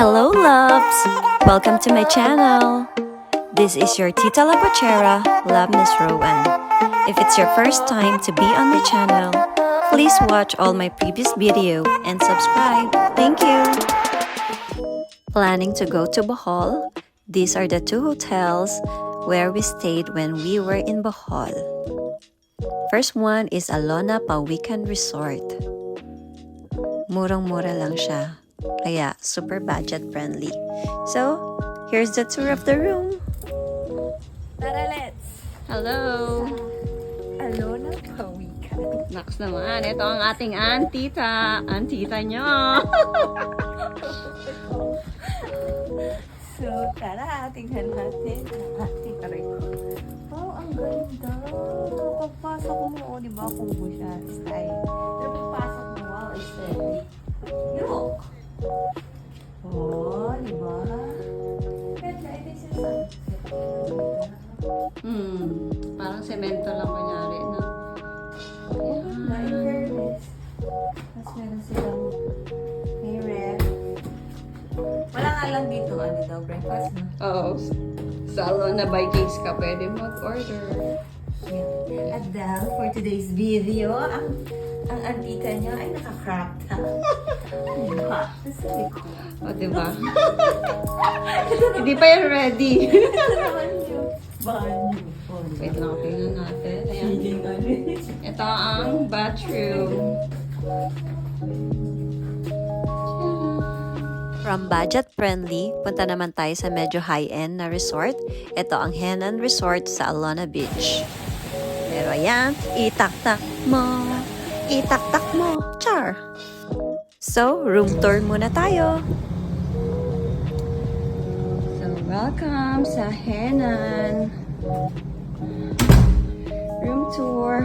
Hello loves! Welcome to my channel! This is your Tita Laguachera, Love Miss Rowan. If it's your first time to be on my channel, please watch all my previous video and subscribe. Thank you! Planning to go to Bohol? These are the two hotels where we stayed when we were in Bohol. First one is Alona Pawikan Resort. Murang-mura lang siya. Kaya super budget friendly. So, here's the tour of the room. Tara, let's! Hello! Alona Pawikan. Next naman, ito ang ating antita. Antita nyo. So, tara, tingnan natin ang ating kariko. Wow, ang ganda! Pagpasok mo, di ba, kubo siya, style. Pero pagpasok mo, wow, aesthetic. Look! Oh, di ba? Ganda, ito yung sinasabi. Parang semento lang kunyari, no? Ganda, in fairness. Tapos meron silang may ref. Wala nga lang dito, ano daw, breakfast, no? Oo. Sa Alona by Kings ka pwede mag-order. Yeah. At dahil for today's video, ang antita niya ay naka-crop top. Diba? Sa likod. O, diba? Hindi pa yan ready. Ito naman yung banyo. Wait lang, tingnan natin. Ayan. Feeling ano eh. Ito ang bathroom. From budget friendly, punta naman tayo sa medyo high-end na resort. Ito ang Hennan Resort sa Alona Beach. Pero ayan, itaktak mo. Itaktak mo. Char! So, room tour muna tayo. So, welcome sa Hennan. Room tour.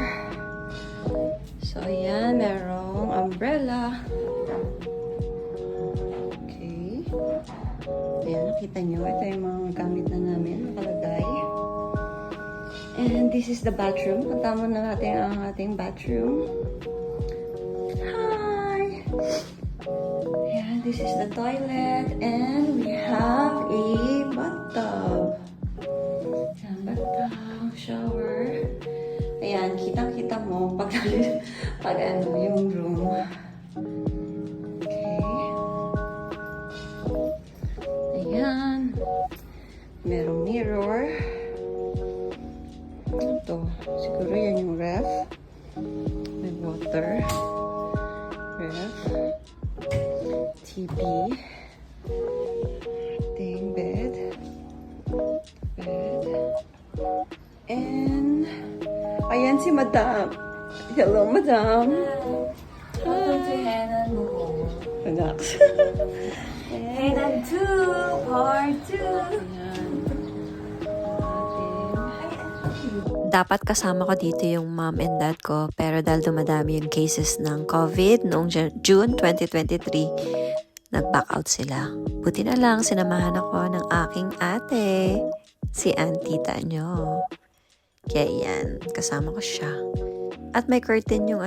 So, ayan, merong umbrella. Okay. Ayan, nakita nyo. Ito yung mga gamit na namin. Nakalagay. And this is the bathroom. Punta muna natin ang ating bathroom. Hi! Ayan, this is the toilet. And we have a bathtub. Ayan, bathtub, shower. Ayan, kitang-kita mo pag, pag ano, yung room. Okay. Ayan. Merong mirror. Ito. Siguro yan yung ref. May water. Ref. TV. Ating bed. Bed. And ayan si Madam. Hello, Madam. Welcome to Hennan, Bohol. Relax. Hennan 2, Part 2. Dapat kasama ko dito yung mom and dad ko, pero dahil dumadami yung cases ng COVID noong June 2023, nag-back out sila. Buti na lang sinamahan ako ng aking ate, si Antita nyo. Kaya yan, kasama ko siya. At may curtain yung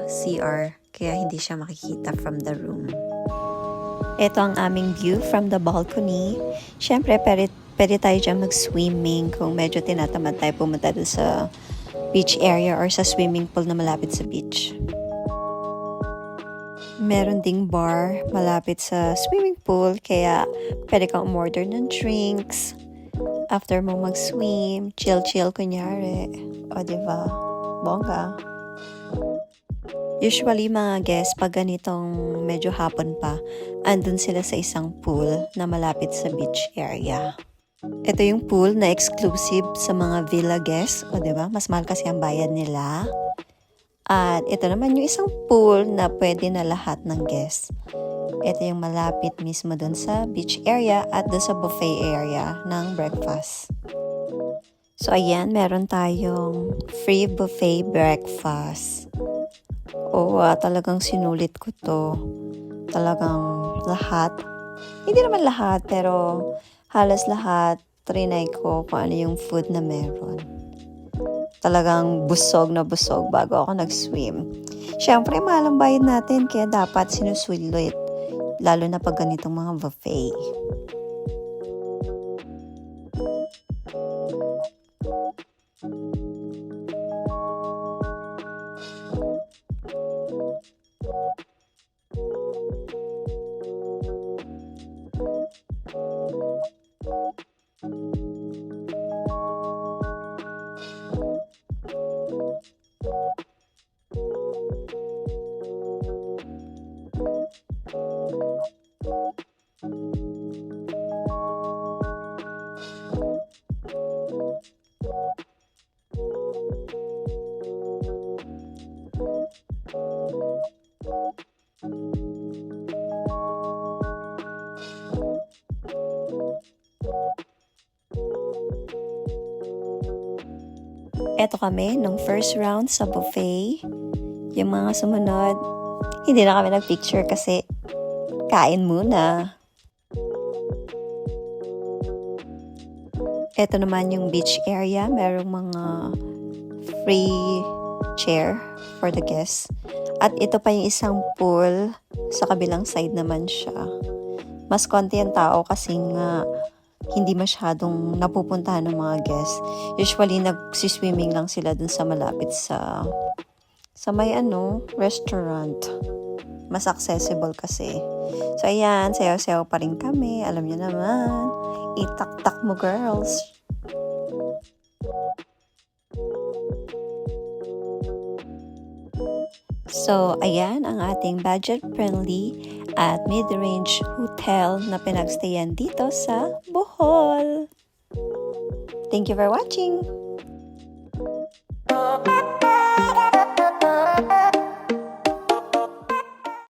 CR, kaya hindi siya makikita from the room. Ito ang aming view from the balcony. Siyempre, pwede tayo dyan mag-swimming kung medyo tinatamad tayo pumunta doon sa beach area or sa swimming pool na malapit sa beach. Meron ding bar malapit sa swimming pool, kaya pwede kang umorder ng drinks. After mo mag-swim, chill-chill kunyari. O, diba? Bongga. Usually, mga guests, pag ganitong medyo hapon pa, andun sila sa isang pool na malapit sa beach area. Ito yung pool na exclusive sa mga villa guests. O, diba? Mas mahal kasi ang bayad nila. At ito naman yung isang pool na pwede na lahat ng guests. Ito yung malapit mismo dun sa beach area at dun sa buffet area ng breakfast. So, ayan, meron tayong free buffet breakfast. Talagang sinulit ko to. Talagang lahat. Hindi naman lahat, pero halos lahat, trinay ko kung ano yung food na meron. Talagang busog na busog bago ako nag-swim. Siyempre, mahal ang bayad natin, kaya dapat sinusulit lalo na pag ganitong mga buffet. Eto kami nung first round sa buffet. Yung mga sumunod, hindi na kami nag-picture kasi kain muna. Eto naman yung beach area. Merong mga free chair for the guests. At ito pa yung isang pool. Sa kabilang side naman siya. Mas konti ang tao kasi nga hindi masyadong napupuntahan ng mga guests. Usually, nagsiswimming lang sila dun sa malapit sa may restaurant. Mas accessible kasi. So, ayan, sayaw-sayaw pa rin kami. Alam niyo naman, itak-tak mo, girls. So, ayan ang ating budget-friendly at mid-range hotel na pinagstayan dito sa Bohol. Thank you for watching!